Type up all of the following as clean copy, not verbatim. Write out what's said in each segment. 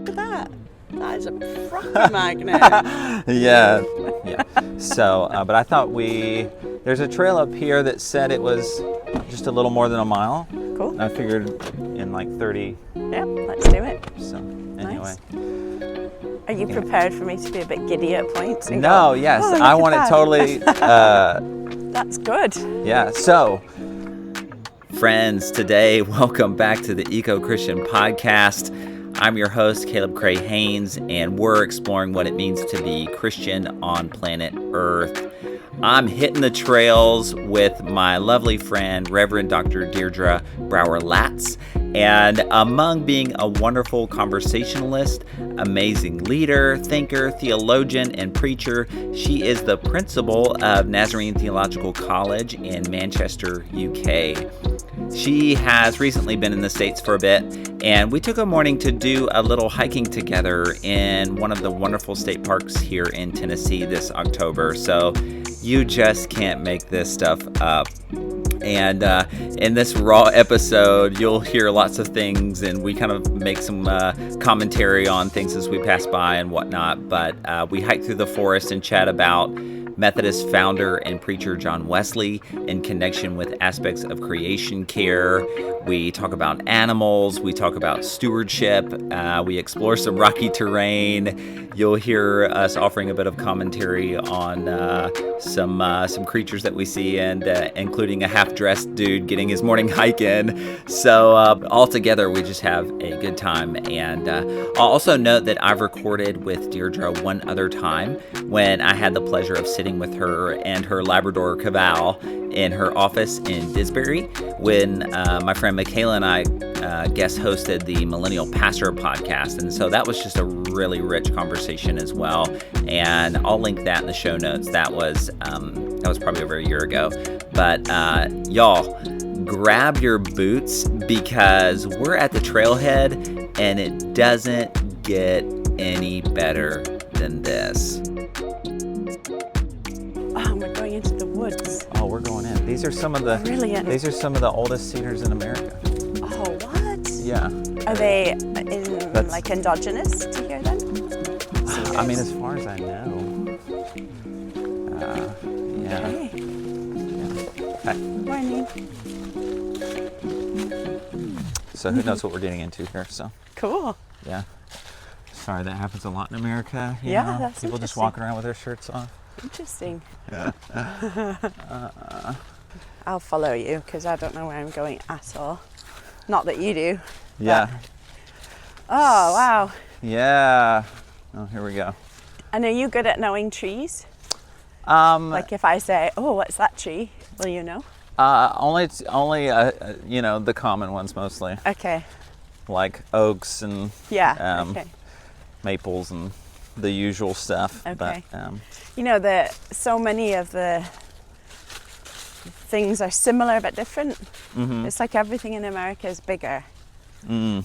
look at that. That is a proper magnet. Yeah. So, but I thought there's a trail up here that said it was just a little more than a mile. Cool. I figured in like 30. Yeah, let's do it. So, anyway. Nice. Are you prepared for me to be a bit giddy at points? No, yes. I want it totally. That's good. Yeah. So, friends, today, welcome back to the Eco Christian Podcast. I'm your host, Caleb Cray Haynes, and we're exploring what it means to be Christian on planet Earth. I'm hitting the trails with my lovely friend, Reverend Dr. Deirdre Brower-Latz. And among being a wonderful conversationalist, amazing leader, thinker, theologian, and preacher, she is the principal of Nazarene Theological College in Manchester, UK. She has recently been in the States for a bit, and we took a morning to do a little hiking together in one of the wonderful state parks here in Tennessee this October. So you just can't make this stuff up. And in this raw episode, you'll hear lots of things, and we kind of make some commentary on things as we pass by and whatnot. But we hike through the forest and chat about Methodist founder and preacher John Wesley in connection with aspects of creation care. We talk about animals. We talk about stewardship. We explore some rocky terrain. You'll hear us offering a bit of commentary on some creatures that we see, and including a half-dressed dude getting his morning hike in. So all together, we just have a good time. And I'll also note that I've recorded with Deirdre one other time when I had the pleasure of sitting with her and her Labrador Cavall in her office in Disbury when my friend Michaela and I guest hosted the Millennial Pastor podcast. And so that was just a really rich conversation as well. And I'll link that in the show notes. That was probably over a year ago. But y'all, grab your boots because we're at the trailhead and it doesn't get any better than this. Oh, we're going into the woods. Oh, we're going in. These are some of the Brilliant. These are some of the oldest cedars in America. Oh, what? Yeah. Are they like endogenous to here then? Cedars? I mean, as far as I know. Yeah. Okay. Hi. Morning. So who knows what we're getting into here? So Cool. yeah. Sorry, that happens a lot in America. You Yeah, know? that's people just interesting. walking around with their shirts off. Interesting. I'll follow you because I don't know where I'm going at all. Not that you do. Yeah. Oh, wow. Yeah. Oh, here we go. And are you good at knowing trees? Like if I say, oh, what's that tree? Will you know? Only the common ones mostly, Okay. like oaks and Yeah. Okay. maples and the usual stuff. Okay. But, You know that so many of the things are similar but different. mm-hmm. It's like everything in America is bigger.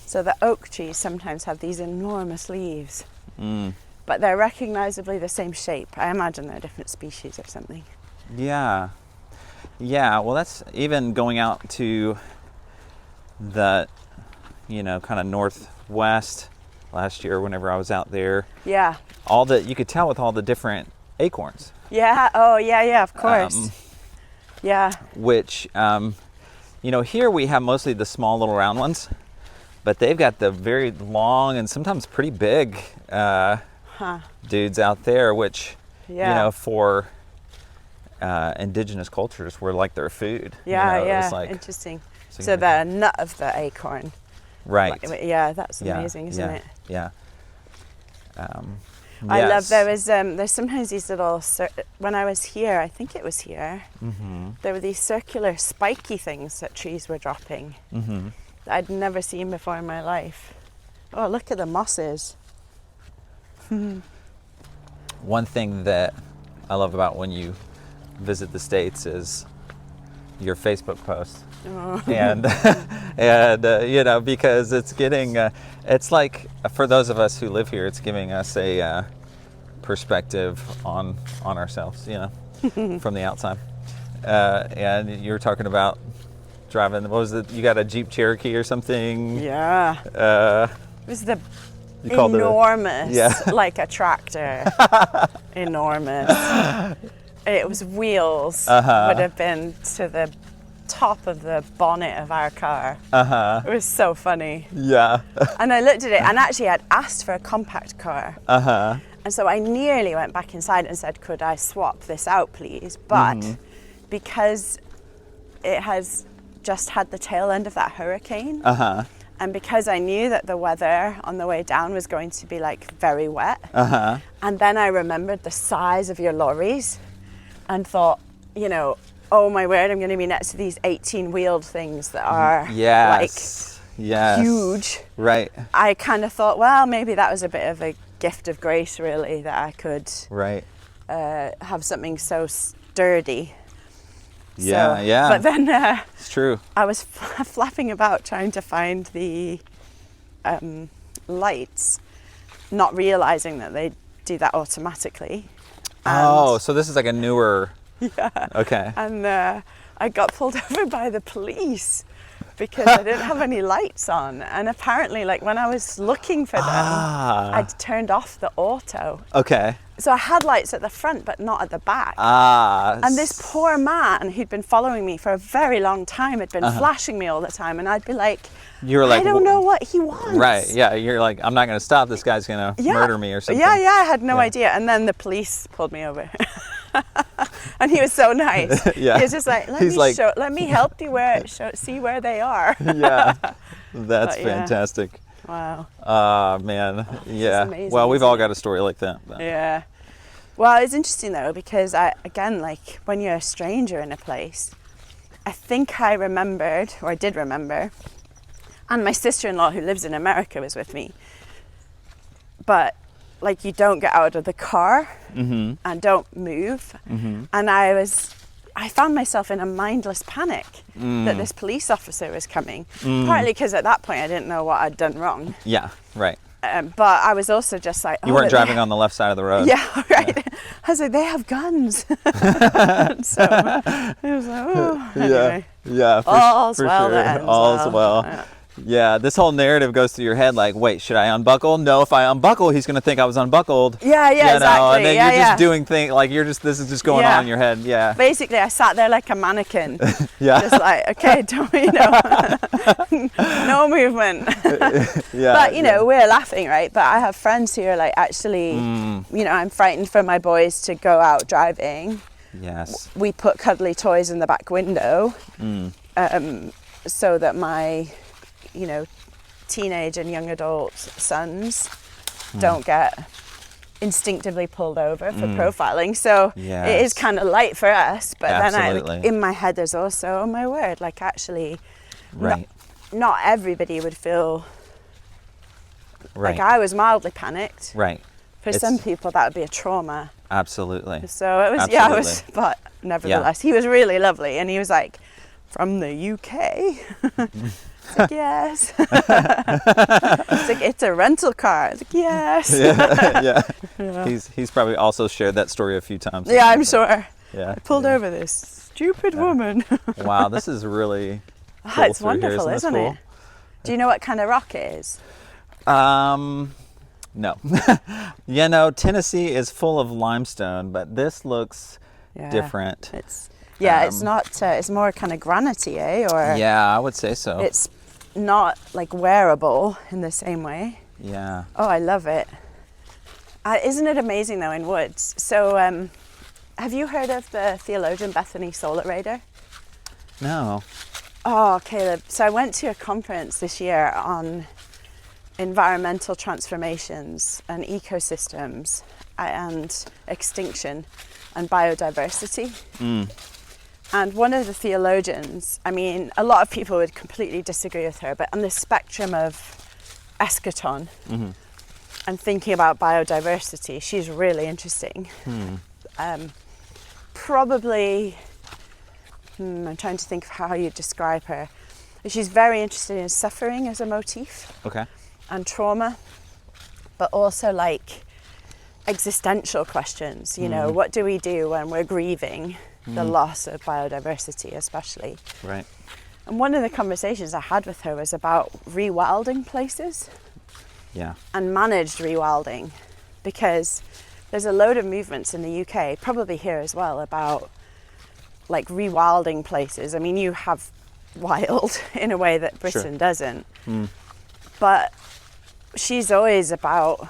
So the oak trees sometimes have these enormous leaves, but they're recognizably the same shape. I imagine they're different species or something. Yeah. Well, that's even going out to the, kind of northwest last year whenever I was out there. Yeah. You could tell with all the different acorns. Yeah. Oh, yeah, of course. Yeah. Which, here we have mostly the small little round ones, but they've got the very long and sometimes pretty big dudes out there, which, for indigenous cultures were like their food. Yeah, It's like, interesting. So the nut of the acorn. Right. Yeah, that's amazing, isn't it? Yeah. I love, there's sometimes these little, when I was here, I think it was here, there were these circular spiky things that trees were dropping that I'd never seen before in my life. Oh, look at the mosses. One thing that I love about when you visit the States is your Facebook post. Oh. And because it's getting, it's like, for those of us who live here, it's giving us a perspective on ourselves, from the outside. And you were talking about driving, what was it? You got a Jeep Cherokee or something? Yeah. It was the You called enormous, Yeah. like a tractor. Enormous. It was wheels would have been to the top of the bonnet of our car. It was so funny. Yeah. And I looked at it, and actually I'd asked for a compact car. And so I nearly went back inside and said, could I swap this out, please? But because it has just had the tail end of that hurricane, and because I knew that the weather on the way down was going to be like very wet, and then I remembered the size of your lorries and thought, you know, oh my word, I'm going to be next to these 18-wheeled things that are like huge. Right. I kind of thought, well, maybe that was a bit of a gift of grace, really, that I could have something so sturdy. Yeah. But then it's true. I was flapping about trying to find the lights, not realizing that they do that automatically. Oh, so this is like a newer... Yeah. Okay. And I got pulled over by the police because I didn't have any lights on. And apparently, like, when I was looking for them, I'd turned off the auto. Okay. So I had lights at the front, but not at the back. And this poor man who'd been following me for a very long time had been flashing me all the time. And I'd be like, I don't know what he wants. Right, yeah. You're like, I'm not going to stop. This guy's going to murder me or something. Yeah, I had no idea. And then the police pulled me over. And he was so nice. He was just like, let me help you see where they are. Yeah, that's fantastic. Wow. Man, yeah. Amazing, well, we've all got a story like that. But. Yeah. Well, it's interesting though, because again, like when you're a stranger in a place, I think I did remember, and my sister-in-law who lives in America was with me, but like you don't get out of the car and don't move. And I found myself in a mindless panic that this police officer was coming, partly because at that point I didn't know what I'd done wrong. Yeah, right. But I was also just like... You weren't driving on the left side of the road. Yeah, right. Yeah. I was like, they have guns. So it was like, oh, anyway. Yeah, all's for well sure. that ends All's well. Yeah. Yeah, this whole narrative goes through your head like, wait, should I unbuckle? No, if I unbuckle, he's going to think I was unbuckled. Yeah, exactly. And then you're just doing things, like this is just going on in your head, yeah. Basically, I sat there like a mannequin. Just like, okay, no movement. But, you know, we're laughing, right? But I have friends who are like, actually, you know, I'm frightened for my boys to go out driving. Yes. We put cuddly toys in the back window so that my... you know, teenage and young adult sons don't get instinctively pulled over for profiling. So it is kind of light for us, but then in my head there's also, oh my word, like actually not everybody would feel like I was mildly panicked. Right. For some people that would be a trauma. Absolutely. So it was, but nevertheless, he was really lovely, and he was like, from the UK? It's like, yes. It's like, it's a rental car. It's like, yes. Yeah. He's probably also shared that story a few times. Yeah, I'm sure. Yeah. I pulled over this stupid woman. Wow, this is really cool. It's wonderful, isn't it? Do you know what kind of rock it is? No. You know, Tennessee is full of limestone, but this looks different. It's not, it's more kind of granity, Or yeah, I would say so. It's not like wearable in the same way. Yeah. Oh, I love it. Isn't it amazing though in woods? So have you heard of the theologian Bethany Solar Raider? No. Oh, Caleb. So I went to a conference this year on environmental transformations and ecosystems and extinction and biodiversity. And one of the theologians, I mean, a lot of people would completely disagree with her, but on the spectrum of eschaton and thinking about biodiversity, she's really interesting. Probably, I'm trying to think of how you describe her. She's very interested in suffering as a motif. Okay. And trauma, but also like existential questions, you know, what do we do when we're grieving the loss of biodiversity, especially? Right. And one of the conversations I had with her was about rewilding places. and managed rewilding, because there's a load of movements in the UK, probably here as well, about like rewilding places. I mean, you have wild in a way that Britain doesn't. But she's always about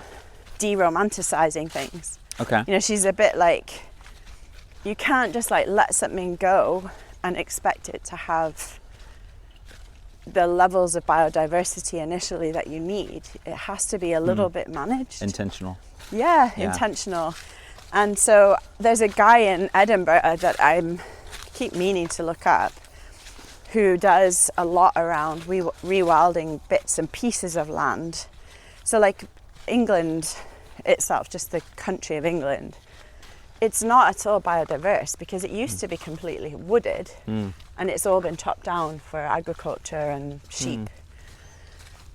de-romanticizing things. Okay. You know, she's a bit like, you can't just like let something go and expect it to have the levels of biodiversity initially that you need. It has to be a little bit managed. Intentional. Yeah, intentional. And so there's a guy in Edinburgh that I keep meaning to look up, who does a lot around rewilding bits and pieces of land. So like England itself, just the country of England, it's not at all biodiverse because it used to be completely wooded and it's all been chopped down for agriculture and sheep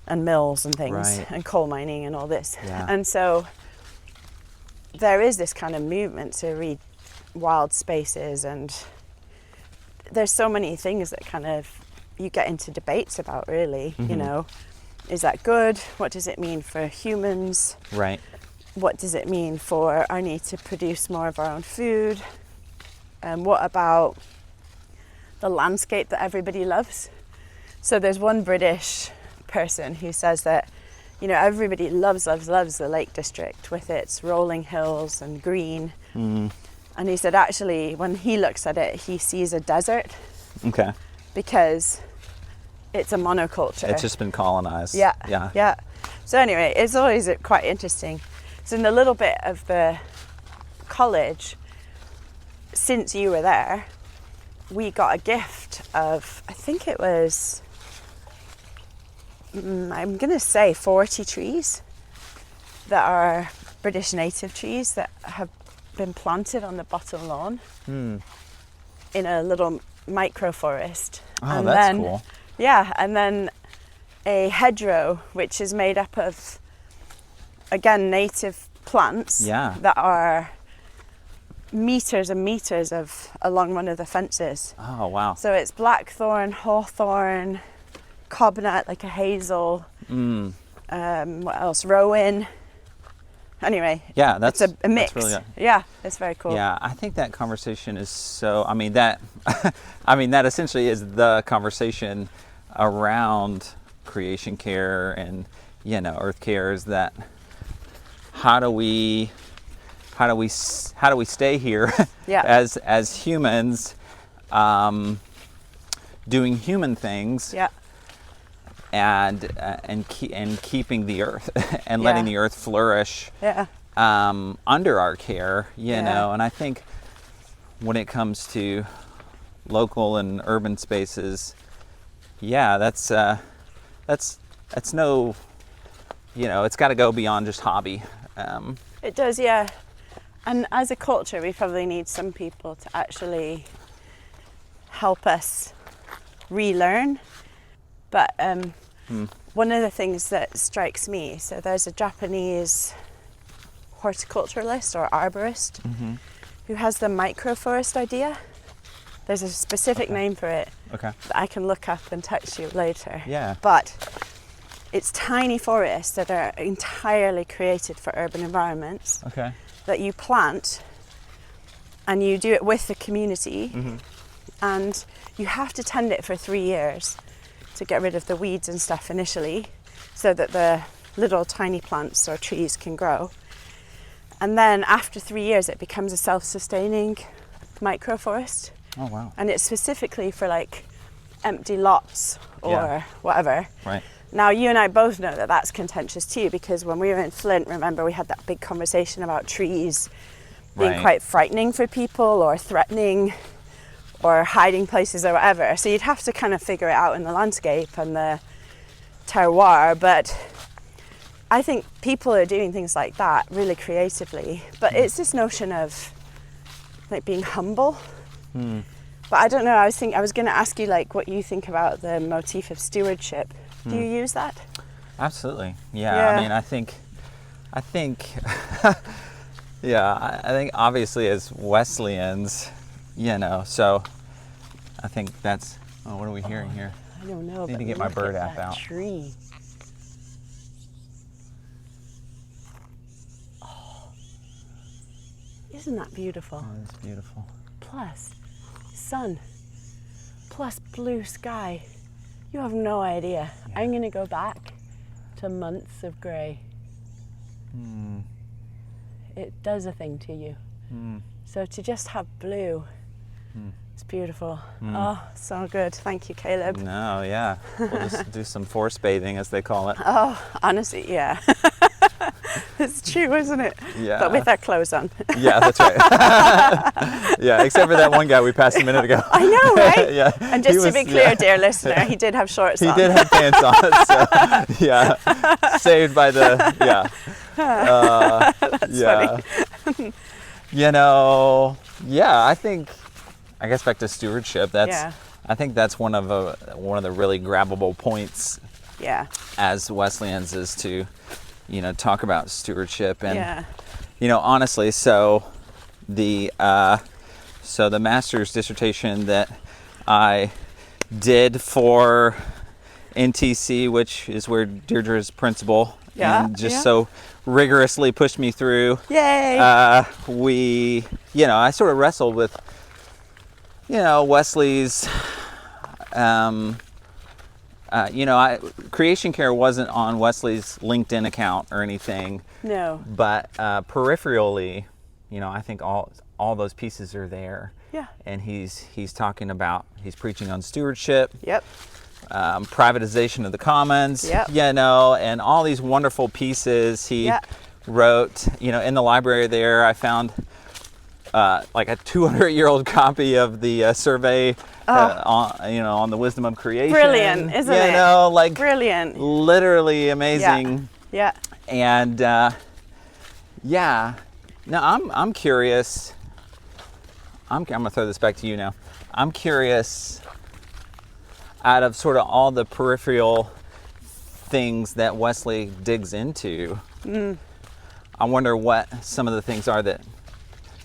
and mills and things and coal mining and all this. And so there is this kind of movement to wild spaces, and there's so many things that kind of you get into debates about, really. You know, is that good? What does it mean for humans? Right. What does it mean for our need to produce more of our own food? And what about the landscape that everybody loves? So there's one British person who says that, you know, everybody loves the Lake District with its rolling hills and green. And he said, actually, when he looks at it, he sees a desert. Okay. Because it's a monoculture. It's just been colonized. Yeah. So anyway, it's always quite interesting. So in a little bit of the college, since you were there, we got a gift of, I think it was, I'm going to say 40 trees that are British native trees that have been planted on the bottom lawn in a little micro forest. Oh, that's cool. Yeah, and then a hedgerow, which is made up of, again, native plants that are meters and meters of along one of the fences. Oh, wow. So it's blackthorn, hawthorn, cobnut, like a hazel. What else? Rowan. Anyway, that's it's a mix. That's really good. Yeah, it's very cool. Yeah, I think that conversation is so. I mean that essentially is the conversation around creation care and, you know, earth care, is that how do we stay here as humans, doing human things, and keeping the earth and letting the earth flourish under our care, you know. And I think when it comes to local and urban spaces, that's no, you know, it's got to go beyond just hobby. It does, yeah. And as a culture, we probably need some people to actually help us relearn. But one of the things that strikes me, so there's a Japanese horticulturalist or arborist who has the microforest idea. There's a specific name for it that I can look up and text you later. Yeah. But it's tiny forests that are entirely created for urban environments that you plant, and you do it with the community, and you have to tend it for 3 years to get rid of the weeds and stuff initially, so that the little tiny plants or trees can grow. And then after 3 years, it becomes a self-sustaining microforest. Oh, wow. And it's specifically for like empty lots or whatever. Right. Now, you and I both know that that's contentious too, because when we were in Flint, remember, we had that big conversation about trees being quite frightening for people or threatening or hiding places or whatever. So you'd have to kind of figure it out in the landscape and the terroir. But I think people are doing things like that really creatively. But it's this notion of like being humble. But I don't know, I was going to ask you like what you think about the motif of stewardship. Do you use that? Absolutely. Yeah. I mean, I think I think obviously as Wesleyans, you know, so I think that's, what are we hearing here? I don't know. I need to get my bird app out. Tree. Isn't that beautiful? That is beautiful. Plus sun, plus blue sky. You have no idea. Yeah. I'm going to go back to months of grey. It does a thing to you. So to just have blue, it's beautiful. Oh, so good. Thank you, Caleb. No, yeah. We'll just do some force bathing, as they call it. Oh, honestly, yeah. It's true, isn't it? Yeah. But with our clothes on. Yeah, that's right. Yeah, except for that one guy we passed a minute ago. I know, right? Yeah. And just to be clear, dear listener, he did have shorts on. He did have pants on, so yeah. Saved by the, yeah. That's funny. You know, yeah, I guess back to stewardship, I think that's one of the really grabbable points as Wesleyans is to, talk about stewardship. And, honestly, so the master's dissertation that I did for NTC, which is where Deirdre is principal, and just so rigorously pushed me through. Yay! I sort of wrestled with, Wesley's, Creation Care wasn't on Wesley's LinkedIn account or anything. No. But peripherally, I think all those pieces are there. Yeah. And he's preaching on stewardship. Yep. Privatization of the commons. Yep. And all these wonderful pieces he wrote. In the library there, I found like a 200-year-old copy of the survey on the wisdom of creation. Brilliant, isn't it? Brilliant. Literally amazing. Yeah. And now I'm curious. I'm gonna throw this back to you now. I'm curious, out of sort of all the peripheral things that Wesley digs into, I wonder what some of the things are that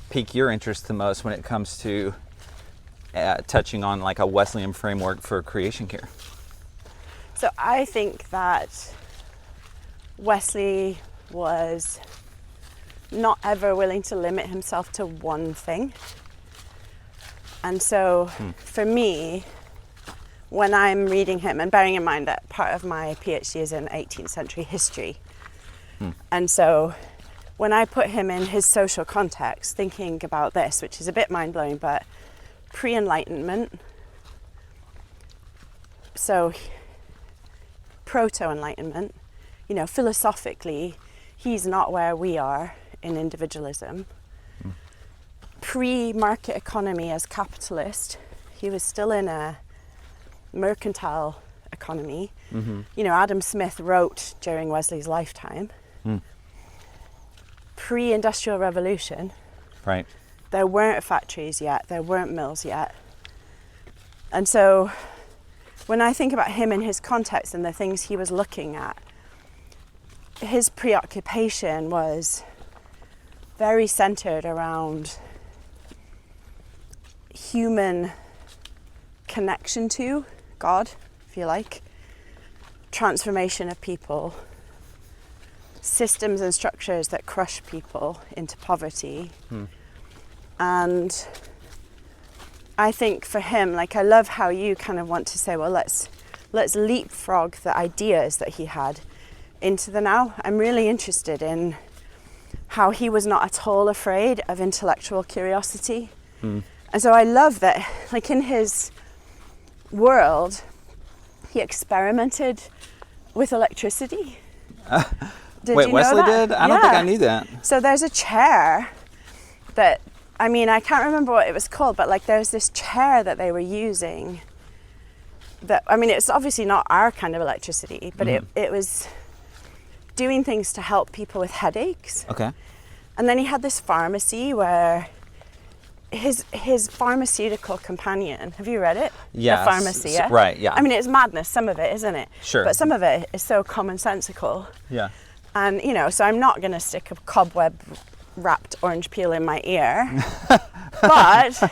pique your interest the most when it comes to touching on like a Wesleyan framework for creation care. So I think that Wesley was not ever willing to limit himself to one thing. And so for me, when I'm reading him, and bearing in mind that part of my PhD is in 18th century history, and so when I put him in his social context, thinking about this, which is a bit mind-blowing, but pre-Enlightenment, so proto-Enlightenment, philosophically, he's not where we are in individualism. Pre-market economy as capitalist, he was still in a mercantile economy. Adam Smith wrote during Wesley's lifetime. Pre-industrial revolution, right? There weren't factories yet, there weren't mills yet. And so when I think about him in his context and the things he was looking at, his preoccupation was very centered around human connection to God, if you like, transformation of people, systems and structures that crush people into poverty. And I think for him, I love how you kind of want to say, well, let's leapfrog the ideas that he had into the now. I'm really interested in how he was not at all afraid of intellectual curiosity. And so I love that, in his world, he experimented with electricity. Wait, Wesley did? I don't think I knew that. So there's a chair that, I can't remember what it was called, but there's this chair that they were using that, it's obviously not our kind of electricity, but it was doing things to help people with headaches. Okay. And then he had this pharmacy where his pharmaceutical companion, have you read it? Yeah. The Pharmacy, yeah? Right, yeah. It's madness, some of it, isn't it? Sure. But some of it is so commonsensical. Yeah. And, so I'm not going to stick a cobweb-wrapped orange peel in my ear. But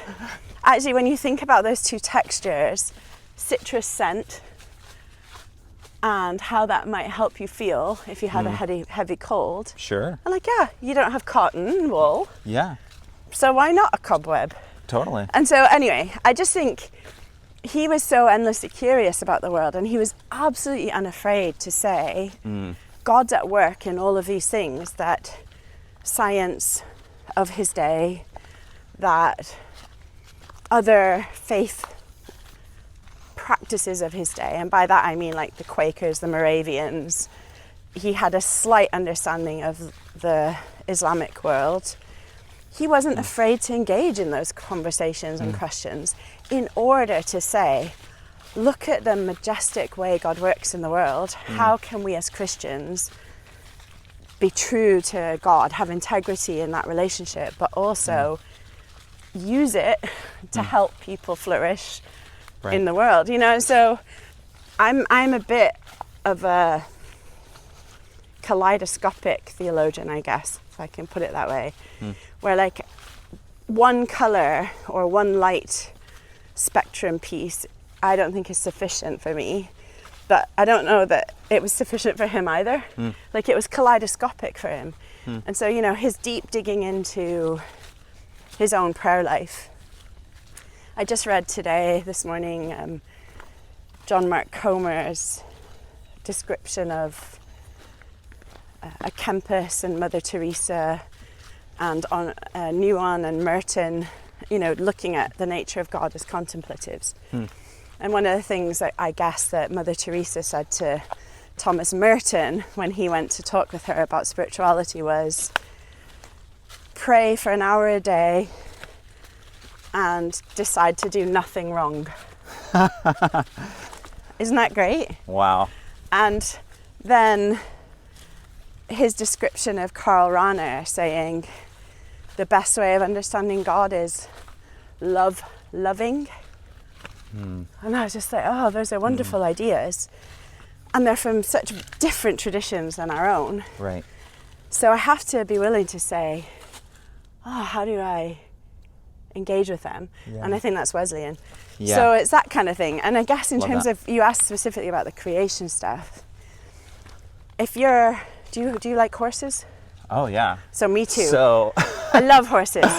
actually, when you think about those two textures, citrus scent and how that might help you feel if you had a heavy cold. Sure. And you don't have cotton wool. Yeah. So why not a cobweb? Totally. And so anyway, I just think he was so endlessly curious about the world, and he was absolutely unafraid to say, God's at work in all of these things that science of his day, that other faith practices of his day, and by that I mean like the Quakers, the Moravians. He had a slight understanding of the Islamic world. He wasn't afraid to engage in those conversations and questions in order to say, look at the majestic way God works in the world. How can we as Christians be true to God, have integrity in that relationship, but also use it to help people flourish in the world, you know? So I'm a bit of a kaleidoscopic theologian, I guess, if I can put it that way, where like one color or one light spectrum piece I don't think is sufficient for me, but I don't know that it was sufficient for him either. Like it was kaleidoscopic for him. And so, you know, his deep digging into his own prayer life. I just read this morning, John Mark Comer's description of a Kempis and Mother Teresa and on Nuon and Merton, you know, looking at the nature of God as contemplatives. And one of the things that I guess that Mother Teresa said to Thomas Merton when he went to talk with her about spirituality was, pray for an hour a day and decide to do nothing wrong. Isn't that great? Wow. And then his description of Karl Rahner saying the best way of understanding God is loving. And I was just like, oh, those are wonderful ideas. And they're from such different traditions than our own. Right. So I have to be willing to say, oh, how do I engage with them? And I think that's Wesleyan. So it's that kind of thing. And I guess in terms of, you asked specifically about the creation stuff. If you're, do you like horses? Oh, yeah. So me too. So I love horses.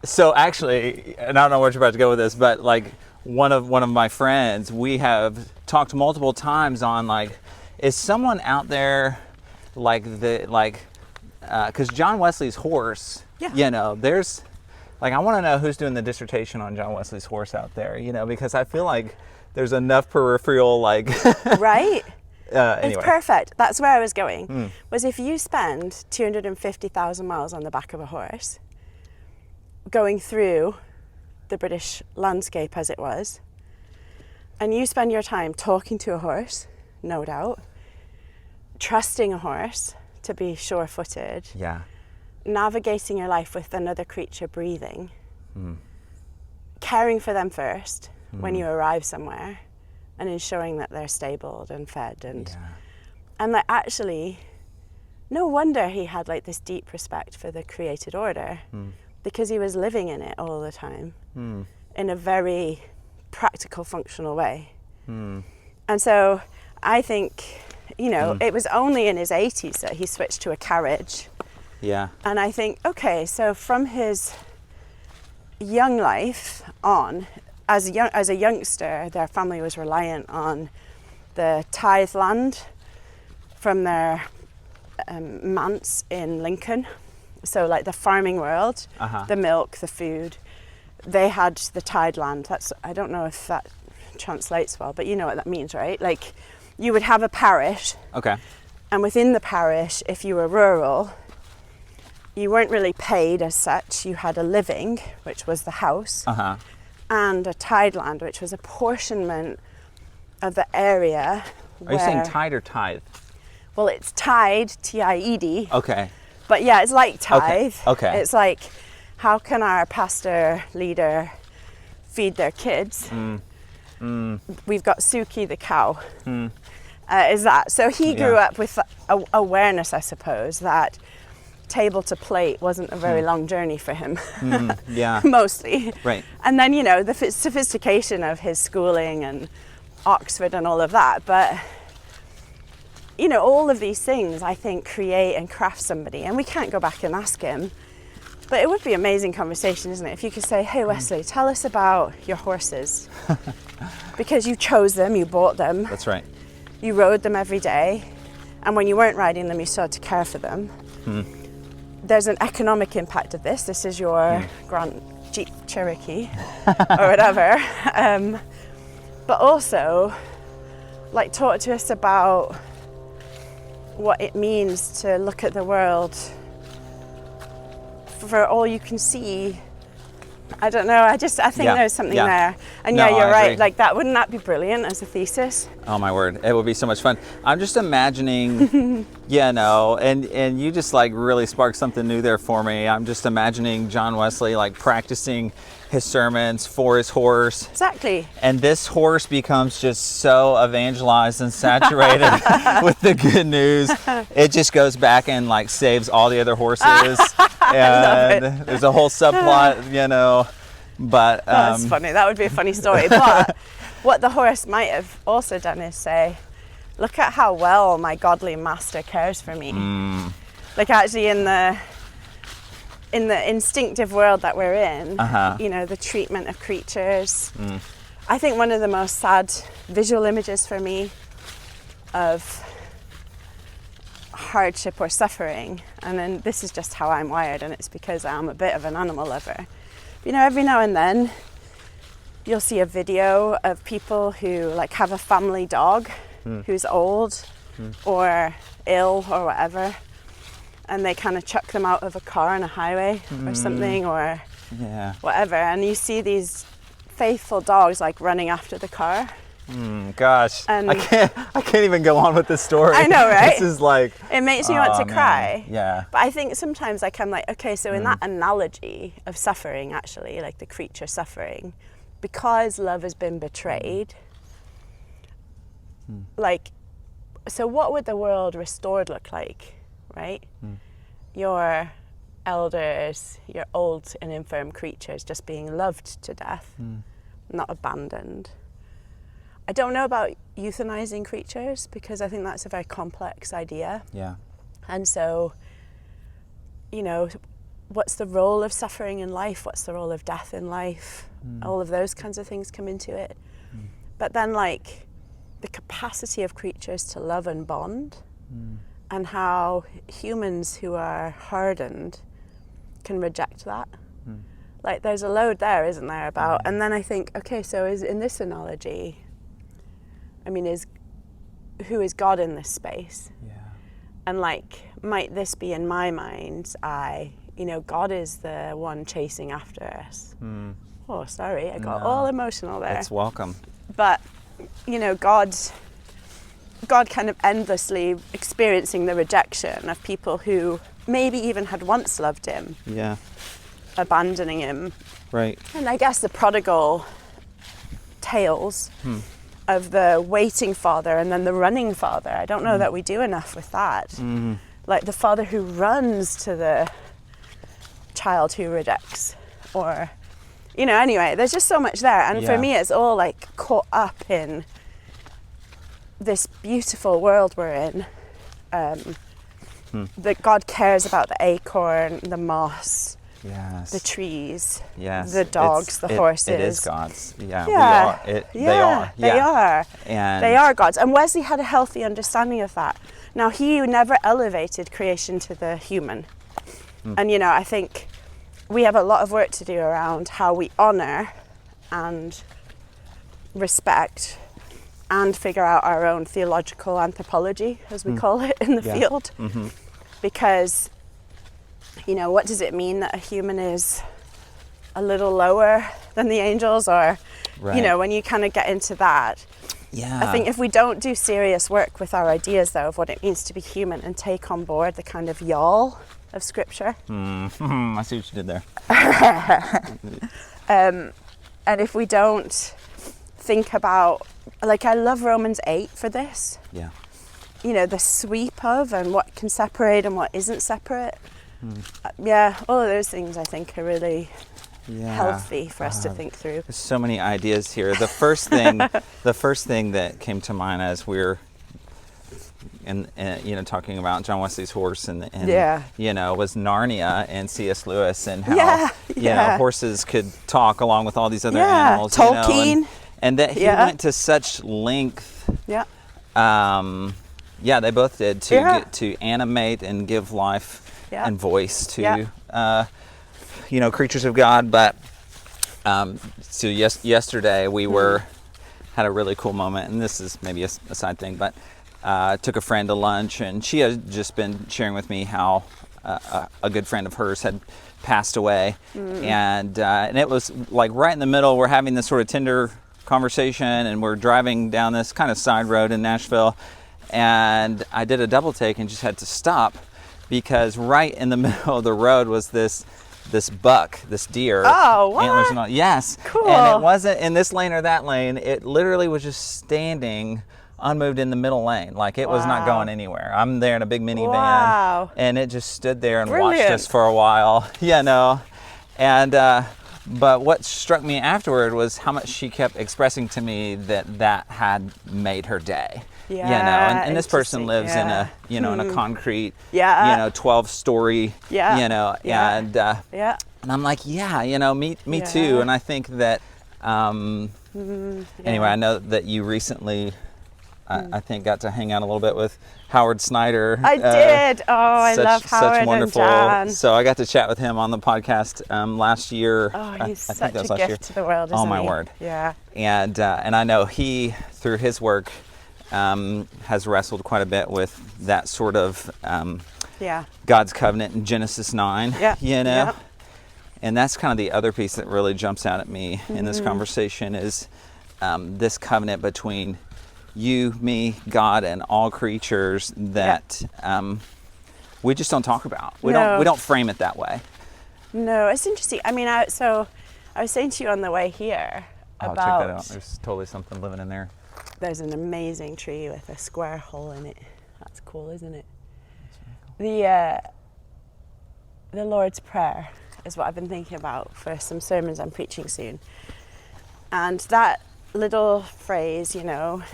So actually, and I don't know where you're about to go with this, but like one of my friends, we have talked multiple times on like, is someone out there like because John Wesley's horse, you know, there's like, I want to know who's doing the dissertation on John Wesley's horse out there, you know, because I feel like there's enough peripheral like right. Anyway. It's perfect. That's where I was going. Was if you spend 250,000 miles on the back of a horse, going through the British landscape as it was, and you spend your time talking to a horse, no doubt, trusting a horse to be sure-footed, navigating your life with another creature breathing, caring for them first when you arrive somewhere, and ensuring that they're stabled and fed and that actually, no wonder he had like this deep respect for the created order, because he was living in it all the time in a very practical, functional way. And so I think, you know, it was only in his 80s that he switched to a carriage. And I think, okay, so from his young life on, as a youngster, their family was reliant on the tithe land from their manse in Lincoln. So like the farming world, the milk, the food, they had the tithe land. I don't know if that translates well, but you know what that means, right? Like you would have a parish. Okay. And within the parish, if you were rural, you weren't really paid as such. You had a living, which was the house, and a tithe land, which was apportionment of the area. Are you saying tithe or tithe? Well, it's tithe, T-I-E-D. Okay. But yeah, it's like tithe. Okay. It's like, how can our pastor leader feed their kids? We've got Suki the cow. Is that. So he grew up with awareness, I suppose, that table to plate wasn't a very long journey for him. Mostly. Right. And then, you know, the sophistication of his schooling and Oxford and all of that. But, you know, all of these things, I think, create and craft somebody. And we can't go back and ask him. But it would be amazing conversation, isn't it? If you could say, hey, Wesley, tell us about your horses. Because you chose them, you bought them. That's right. You rode them every day. And when you weren't riding them, you still had to care for them. There's an economic impact of this. This is your Grand Jeep Cherokee or whatever. But also, like, talk to us about what it means to look at the world for all you can see. I don't know, I think there's something there. And no, you're I right, agree. like that, wouldn't that be brilliant as a thesis? Oh my word, it would be so much fun. I'm just imagining, and you just like really sparked something new there for me. I'm just imagining John Wesley like practicing his sermons for his horse. Exactly. And this horse becomes just so evangelized and saturated with the good news. It just goes back and like saves all the other horses. And there's a whole subplot, but that's funny. That would be a funny story. But what the horse might have also done is say, look at how well my godly master cares for me. Like actually in the instinctive world that we're in, the treatment of creatures. I think one of the most sad visual images for me of hardship or suffering, and then this is just how I'm wired, and it's because I'm a bit of an animal lover. Every now and then you'll see a video of people who like have a family dog who's old or ill or whatever, and they kind of chuck them out of a car on a highway or something or whatever, and you see these faithful dogs like running after the car. Gosh, And I can't even go on with this story. I know, right? This is like, it makes me want to cry. Yeah. But I think sometimes like I'm like, okay, so in that analogy of suffering, actually, like the creature suffering, because love has been betrayed, like, so what would the world restored look like, right? Your elders, your old and infirm creatures just being loved to death, not abandoned. I don't know about euthanizing creatures because I think that's a very complex idea. Yeah. And so, what's the role of suffering in life? What's the role of death in life? All of those kinds of things come into it. But then like the capacity of creatures to love and bond, and how humans who are hardened can reject that. Like there's a load there, isn't there, about, and then I think, okay, so is in this analogy, who is God in this space? Yeah. And like, might this be in my mind's eye, God is the one chasing after us. Oh, sorry, I got all emotional there. It's welcome. But, God kind of endlessly experiencing the rejection of people who maybe even had once loved him. Yeah. Abandoning him. Right. And I guess the prodigal tales of the waiting father and then the running father. I don't know that we do enough with that. Like the father who runs to the child who rejects, or, anyway, there's just so much there. And for me, it's all like caught up in this beautiful world we're in. That God cares about the acorn, the moss, the trees, the dogs, the horses. It is God's. Yeah, yeah. We are. They are. Yeah. They are. And they are God's. And Wesley had a healthy understanding of that. Now, he never elevated creation to the human. And, I think we have a lot of work to do around how we honor and respect and figure out our own theological anthropology, as we call it in the field. Because, what does it mean that a human is a little lower than the angels? Or, when you kind of get into that. Yeah. I think if we don't do serious work with our ideas, though, of what it means to be human and take on board the kind of y'all of Scripture. I see what you did there. And if we don't think about, like, I love Romans 8 for this. Yeah. The sweep of and what can separate and what isn't separate. All of those things I think are really healthy for us to think through. There's so many ideas here. The first thing that came to mind as we're and talking about John Wesley's horse and was Narnia and C.S. Lewis and how horses could talk along with all these other animals. Tolkien. And that he went to such length. Yeah. They both did to animate and give life and voice to creatures of God. But so yesterday we had a really cool moment, and this is maybe a side thing, but took a friend to lunch, and she had just been sharing with me how a good friend of hers had passed away, and it was like right in the middle. We're having this sort of tender conversation, and we're driving down this kind of side road in Nashville, and I did a double take and just had to stop because right in the middle of the road was this buck, this deer. Oh, what? Antlers and all. Yes. Cool. And it wasn't in this lane or that lane. It literally was just standing unmoved in the middle lane. Like it was not going anywhere. I'm there in a big minivan, and it just stood there and watched us for a while. And but what struck me afterward was how much she kept expressing to me that had made her day. And this person lives in a in a concrete 12-story and I'm like me too. And I think that anyway, I know that you recently I think got to hang out a little bit with Howard Snyder. I did. I love Howard such wonderful. And John. So I got to chat with him on the podcast last year. Oh, he's I such think that was a last gift year. to the world, isn't he? Oh my word. Yeah. And I know he, through his work, has wrestled quite a bit with that sort of God's covenant in Genesis 9. And that's kind of the other piece that really jumps out at me in this conversation is this covenant between you, me, God, and all creatures that we just don't talk about. We don't frame it that way. No, it's interesting. I mean, I was saying to you on the way here about... check that out. There's totally something living in there. There's an amazing tree with a square hole in it. That's cool, isn't it? The Lord's Prayer is what I've been thinking about for some sermons I'm preaching soon. And that little phrase, your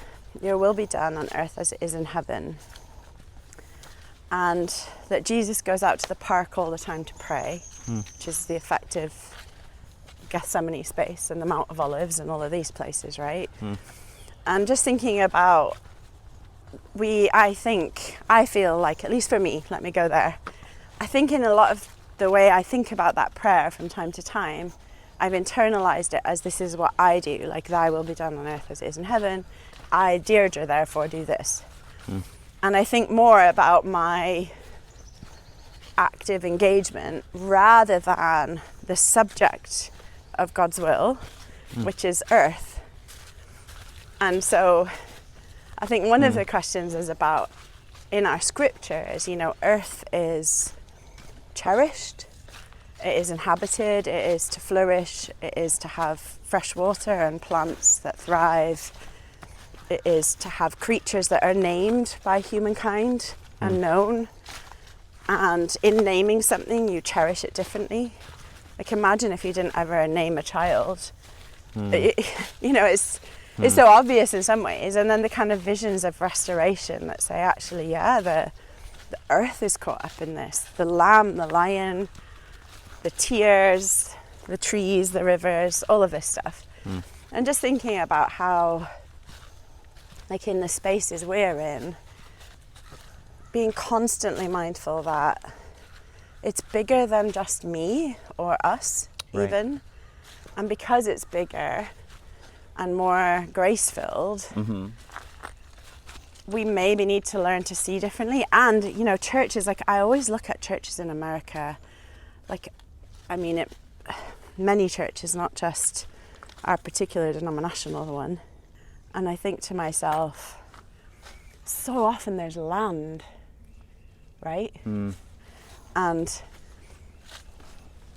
will be done on earth as it is in heaven. And that Jesus goes out to the park all the time to pray, which is the effective Gethsemane space and the Mount of Olives and all of these places, right? And just thinking about, I feel like, at least for me, let me go there, I think in a lot of the way I think about that prayer from time to time, I've internalized it as this is what I do, like thy will be done on earth as it is in heaven. I, Deirdre, therefore do this. And I think more about my active engagement rather than the subject of God's will, which is earth. And so I think one of the questions is about, in our scriptures, earth is cherished, it is inhabited, it is to flourish, it is to have fresh water and plants that thrive, it is to have creatures that are named by humankind and known. And in naming something, you cherish it differently. Like imagine if you didn't ever name a child. It's so obvious in some ways. And then the kind of visions of restoration that say, actually, the earth is caught up in this. The lamb, the lion, the tears, the trees, the rivers, all of this stuff. And just thinking about how, like in the spaces we're in, being constantly mindful that it's bigger than just me or us, even. And because it's bigger and more grace-filled, we maybe need to learn to see differently. And, churches, like I always look at churches in America, many churches, not just our particular denominational one. And I think to myself, so often there's land, right? And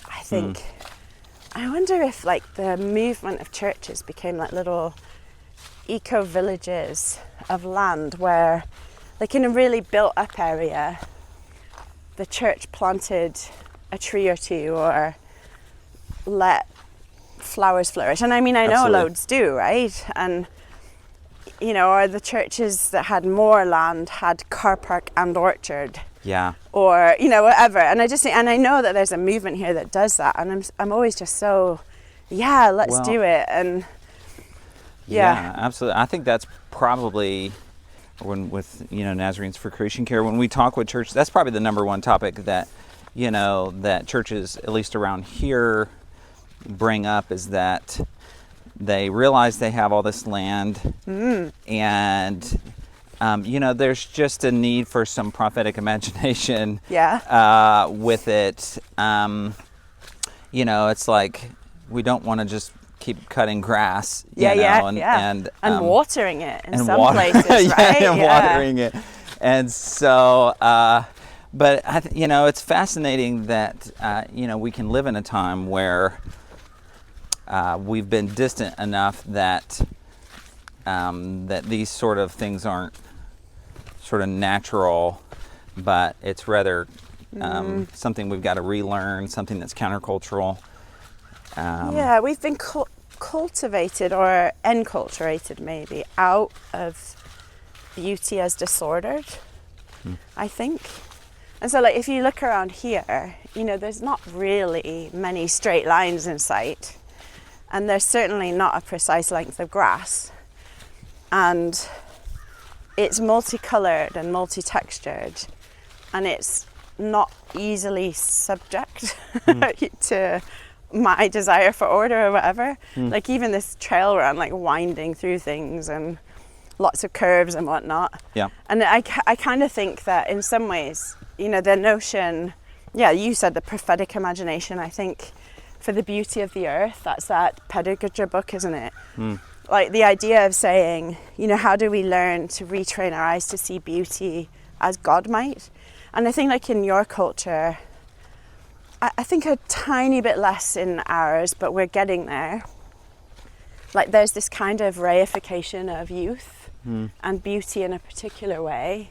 I think, I wonder if the movement of churches became like little eco-villages of land where, in a really built-up area, the church planted a tree or two or let flowers flourish. And I know Absolutely. loads do, right? And or the churches that had more land had car park and orchard. Yeah. Or, whatever. And I know that there's a movement here that does that. And I'm always just so, let's do it. And yeah, absolutely. I think that's probably with Nazarenes for Creation Care, when we talk with church, that's probably the number one topic that that churches, at least around here, bring up, is that they realize they have all this land, and there's just a need for some prophetic imagination with it. It's like we don't want to just keep cutting grass, and watering it in some places, right? And watering it. And so, but it's fascinating that we can live in a time where we've been distant enough that that these sort of things aren't sort of natural, but it's rather something we've got to relearn, something that's countercultural. We've been cultivated or enculturated maybe out of beauty as disordered, I think. And so if you look around here, there's not really many straight lines in sight, and there's certainly not a precise length of grass, and it's multicolored and multi-textured, and it's not easily subject to my desire for order or whatever. Like even this trail run, winding through things and lots of curves and whatnot. Yeah. And I kind of think that in some ways, the notion, you said the prophetic imagination, I think for the beauty of the earth, that's that pedagogy book, isn't it? Like the idea of saying, how do we learn to retrain our eyes to see beauty as God might? And I think in your culture, I think a tiny bit less in ours, but we're getting there. There's this kind of reification of youth and beauty in a particular way,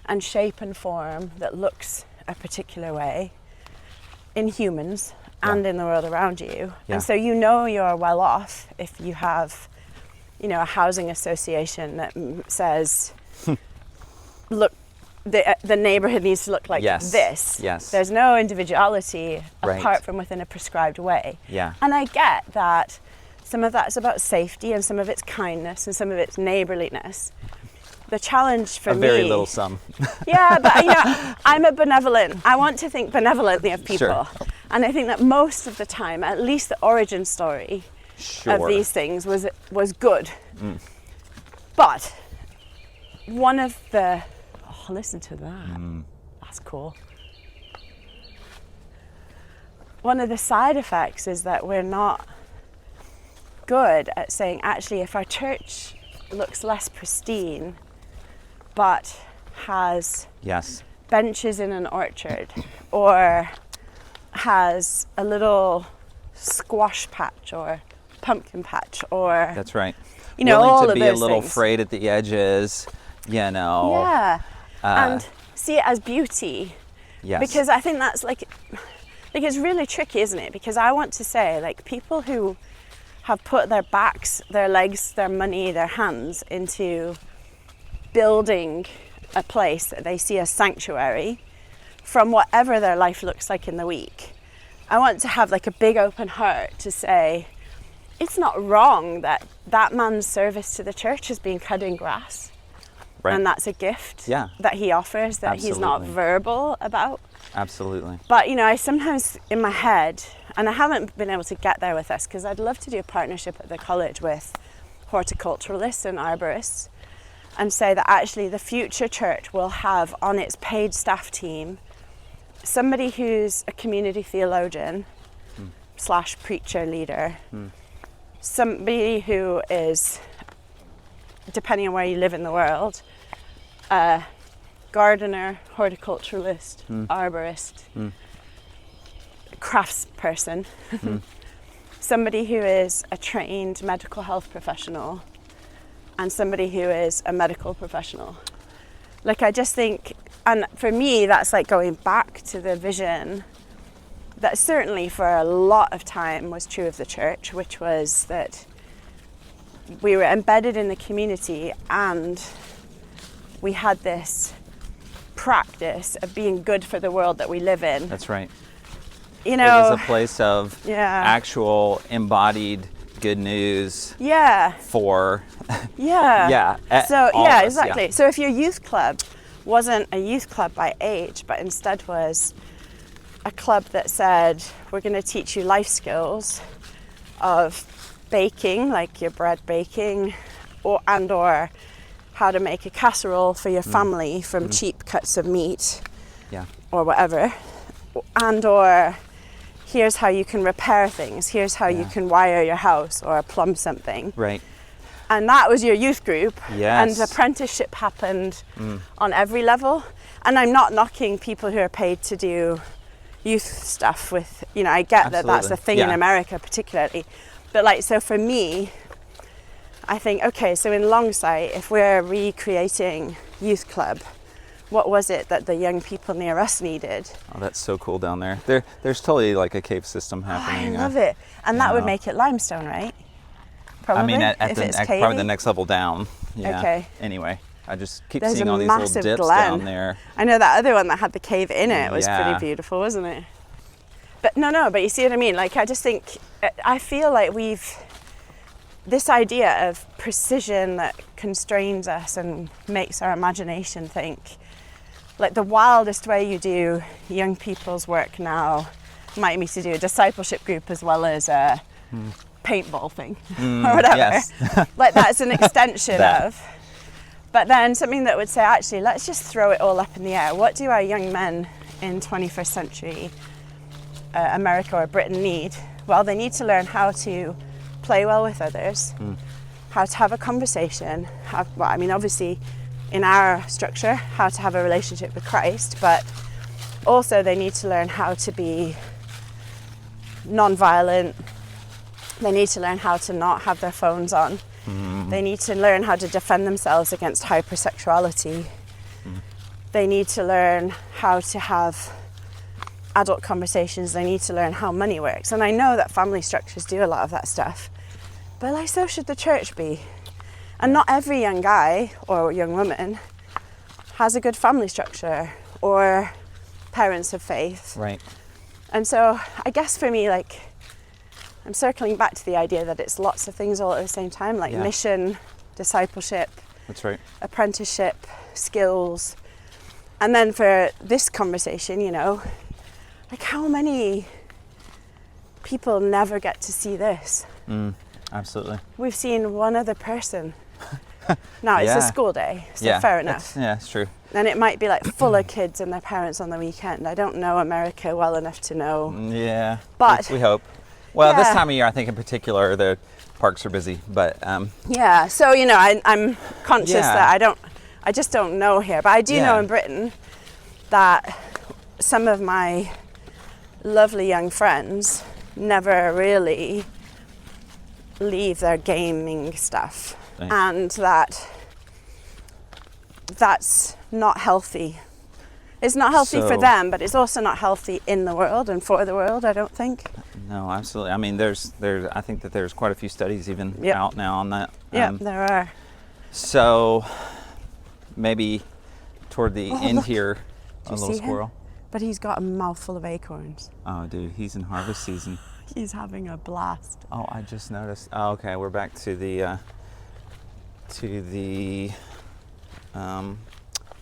and shape and form that looks a particular way in humans and in the world around you. And so you're well off if you have, a housing association that says, look, the neighborhood needs to look like this. Yes. There's no individuality apart from within a prescribed way. Yeah. And I get that some of that's about safety, and some of it's kindness, and some of it's neighborliness. The challenge for me... A very little sum. Yeah, but I'm I want to think benevolently of people. Sure. And I think that most of the time, at least the origin story of these things was good. But one of the... Oh, listen to that. That's cool. One of the side effects is that we're not good at saying, actually, if our church looks less pristine, but has benches in an orchard, or has a little squash patch or pumpkin patch, or... That's right. Willing all to of be those a little things. frayed at the edges, Yeah. And see it as beauty. Yes. Because I think that's it's really tricky, isn't it? Because I want to say, people who have put their backs, their legs, their money, their hands into building a place that they see as sanctuary from whatever their life looks like in the week. I want to have a big open heart to say, it's not wrong that man's service to the church has been cutting grass. Right. And that's a gift that he offers that he's not verbal about. Absolutely. But, I sometimes in my head, and I haven't been able to get there with this, because I'd love to do a partnership at the college with horticulturalists and arborists, and say that actually the future church will have on its paid staff team somebody who's a community theologian / preacher leader, somebody who is, depending on where you live in the world, a gardener, horticulturalist, arborist, craftsperson, somebody who is a trained medical health professional, and somebody who is a medical professional. I just think, and for me, that's going back to the vision that certainly for a lot of time was true of the church, which was that we were embedded in the community, and we had this practice of being good for the world that we live in. That's right. You know, it was a place of actual embodied good news. Yeah. For. Yeah. Yeah. So exactly. Yeah. So if your youth club wasn't a youth club by age, but instead was a club that said, we're going to teach you life skills of baking, like your bread baking, or how to make a casserole for your family from cheap cuts of meat, or whatever, or here's how you can repair things, here's how you can wire your house or plumb something. Right. And that was your youth group. Yes. And apprenticeship happened on every level. And I'm not knocking people who are paid to do youth stuff with, you know, I get that that's a thing in America particularly. But like, so for me, I think, okay, so in Longsight, if we're recreating youth club, what was it that the young people near us needed? Oh, that's so cool down there. There's totally like a cave system happening. I love it. And that would make it limestone, right? Probably. I mean, probably the next level down. Yeah. Okay. Anyway, I just keep There's seeing all these little dips down there. I know that other one that had the cave in it was pretty beautiful, wasn't it? But but you see what I mean? Like, I just think, I feel like this idea of precision that constrains us and makes our imagination think, like the wildest way you do young people's work now might be to do a discipleship group as well as a paintball thing or whatever. Yes. Like that's an extension of. But then something that would say, actually, let's just throw it all up in the air. What do our young men in 21st century America or Britain need? Well, they need to learn how to play well with others, how to have a conversation, obviously in our structure, how to have a relationship with Christ, but also they need to learn how to be non-violent. They need to learn how to not have their phones on. They need to learn how to defend themselves against hypersexuality. They need to learn how to have adult conversations. They need to learn how money works. And I know that family structures do a lot of that stuff, but like, so should the church be. And not every young guy or young woman has a good family structure or parents of faith. Right. And so I guess for me, like, I'm circling back to the idea that it's lots of things all at the same time, like mission, discipleship. That's right. Apprenticeship, skills. And then for this conversation, you know, like how many people never get to see this? Absolutely. We've seen one other person. Now it's a school day, so fair enough. It's true. And it might be like full of kids and their parents on the weekend. I don't know America well enough to know. Yeah, but we hope. Well, this time of year, I think in particular, the parks are busy. But so you know, I'm conscious that I just don't know here. But I do know in Britain that some of my lovely young friends never really leave their gaming stuff. Thanks. And that's not healthy. It's not healthy for them, but it's also not healthy in the world and for the world, I don't think. No, absolutely. I mean, I think that there's quite a few studies even out now on that. Yeah, there are. So maybe toward the end look. here, a little squirrel. Him? But he's got a mouthful of acorns. Oh, dude, he's in harvest season. He's having a blast. Oh, I just noticed. Oh, okay, we're back to the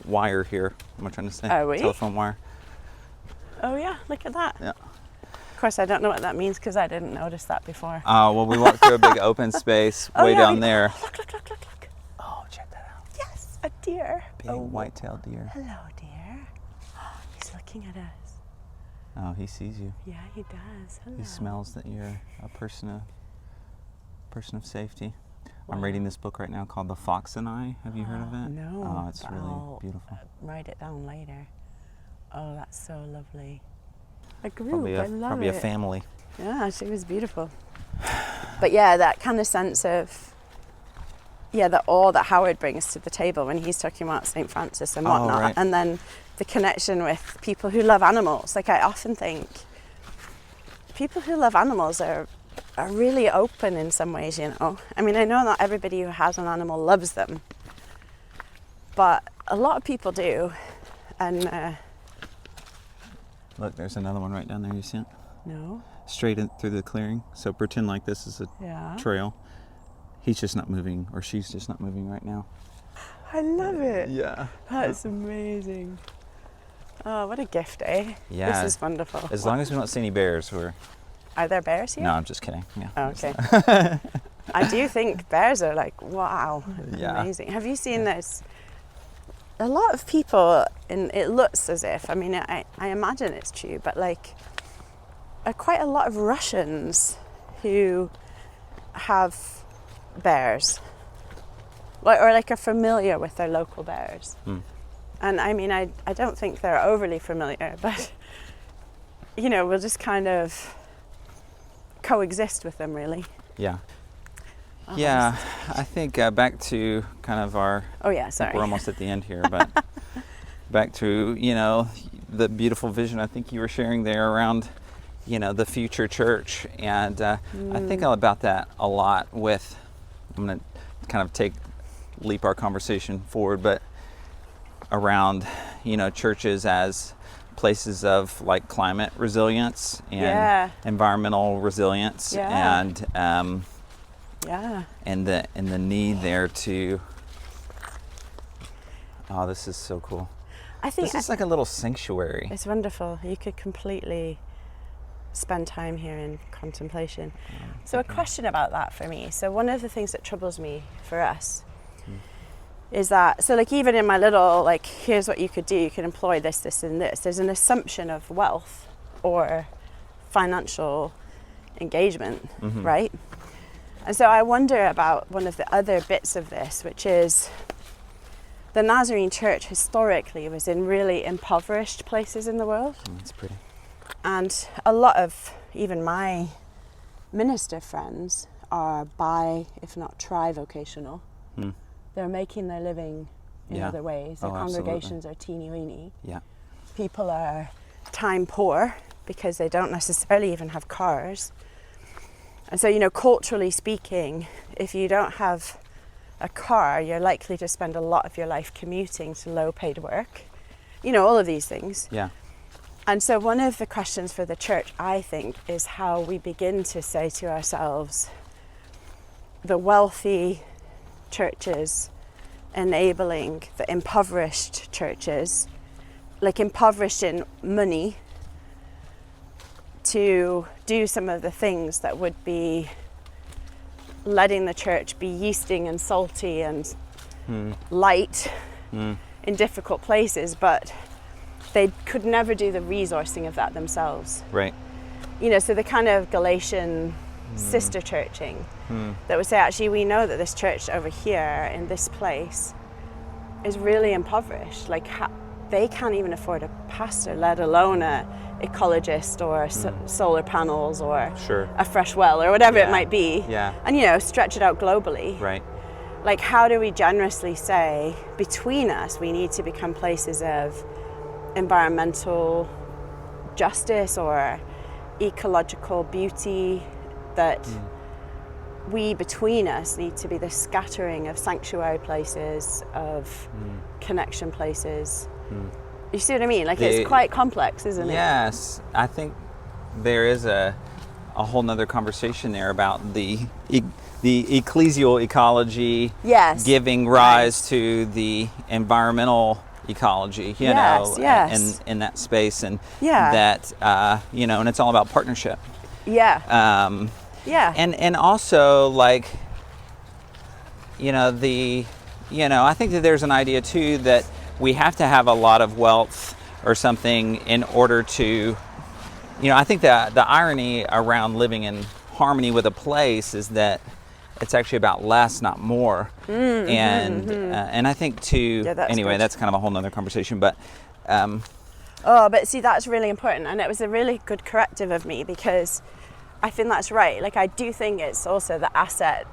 wire here. What am I trying to say? Are we? Telephone wire. Oh yeah, look at that. Yeah. Of course, I don't know what that means because I didn't notice that before. Oh, well, we walked through a big open space way down there. Look. Oh, check that out. Yes, a deer. Big white-tailed deer. Hello, deer. He's looking at us. Oh, he sees you. Yeah, he does. Hello. He smells that you're a person of safety. Wow. I'm reading this book right now called The Fox and I. Have you heard of it? No. Oh, it's really beautiful. Write it down later. Oh, that's so lovely. A group, probably I love probably it. A family. Yeah, she was beautiful. But yeah, that kind of sense of, the awe that Howard brings to the table when he's talking about St. Francis and whatnot. Oh, right. And then the connection with people who love animals. Like, I often think people who love animals are are really open in some ways, you know. I mean, I know not everybody who has an animal loves them, but a lot of people do. And look, there's another one right down there. You see it? no. Straight in through the clearing. So pretend like this is a trail. He's just not moving, or she's just not moving right now. I love it. Yeah. That's amazing. Oh, what a gift, eh? Yeah. This is wonderful. As long as we don't see any bears, Are there bears here? No, I'm just kidding. Yeah. Oh, okay. I do think bears are like, wow, amazing. Have you seen this? A lot of people, and it looks as if, I mean, I imagine it's true, but like, quite a lot of Russians who have bears, or like are familiar with their local bears. And I mean, I don't think they're overly familiar, but, you know, we'll just kind of coexist with them, really. Yeah. Yeah, I think back to kind of our... Oh, yeah, sorry. We're almost at the end here, but back to, you know, the beautiful vision I think you were sharing there around, you know, the future church. And I think about that a lot with... I'm going to kind of leap our conversation forward, but around, you know, churches as places of like climate resilience and environmental resilience and the need there to... Oh, this is so cool. I think this is like a little sanctuary. It's wonderful. You could completely spend time here in contemplation. So a question about that for me. So one of the things that troubles me for us is that, so like even in my little, like, here's what you could do, you can employ this, this, and this, there's an assumption of wealth or financial engagement, right? And so I wonder about one of the other bits of this, which is the Nazarene church historically was in really impoverished places in the world. That's pretty. And a lot of even my minister friends are if not tri-vocational. They're making their living in other ways. Their congregations are teeny-weeny. Yeah. People are time poor because they don't necessarily even have cars. And so, you know, culturally speaking, if you don't have a car, you're likely to spend a lot of your life commuting to low-paid work. You know, all of these things. Yeah. And so one of the questions for the church, I think, is how we begin to say to ourselves, the wealthy churches enabling the impoverished churches, like impoverished in money, to do some of the things that would be letting the church be yeasting and salty and light in difficult places, but they could never do the resourcing of that themselves. Right. You know, so the kind of Galatian sister churching that would say, actually, we know that this church over here in this place is really impoverished. Like, they can't even afford a pastor, let alone a ecologist or solar panels or a fresh well or whatever it might be. Yeah. And, you know, stretch it out globally. Right. Like, how do we generously say, between us, we need to become places of environmental justice or ecological beauty, that we between us need to be the scattering of sanctuary places, of connection places. You see what I mean? Like, it's quite complex, isn't it? Yes. I think there is a whole nother conversation there about the ecclesial ecology giving rise to the environmental ecology, you know, in that space, and that, you know, and it's all about partnership. And also, like, you know, I think that there's an idea too that we have to have a lot of wealth or something in order to, you know, I think that the irony around living in harmony with a place is that it's actually about less, not more. And I think too, anyway, that's kind of a whole nother conversation, but but see, that's really important, and it was a really good corrective of me, because I think that's right. Like, I do think it's also the asset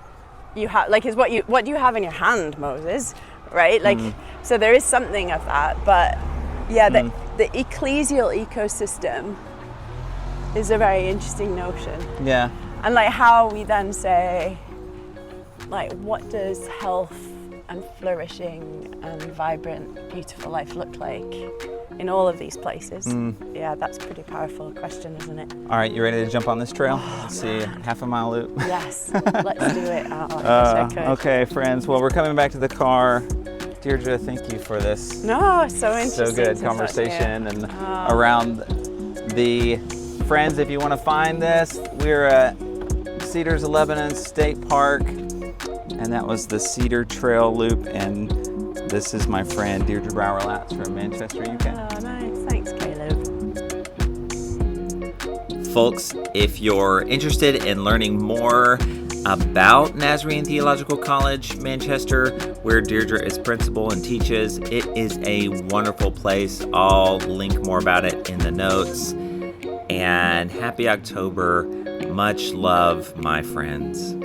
you have, like, is what do you have in your hand, Moses, right? Like, so there is something of that, but the ecclesial ecosystem is a very interesting notion. And like how we then say, like, what does health and flourishing and vibrant, beautiful life look like in all of these places? Yeah, that's a pretty powerful question, isn't it? All right, you ready to jump on this trail? Let's see, half a mile loop. Yes, let's do it. Oh, I wish I could. Okay, friends. Well, we're coming back to the car. Deirdre, thank you for this. No, so interesting. So good conversation and around the friends. If you want to find this, we're at Cedars of Lebanon State Park, and that was the Cedar Trail Loop. And this is my friend Deirdre Brower-Latz from Manchester, UK. Oh, nice. Thanks, Caleb. Folks, if you're interested in learning more about Nazarene Theological College, Manchester, where Deirdre is principal and teaches, it is a wonderful place. I'll link more about it in the notes. And happy October. Much love, my friends.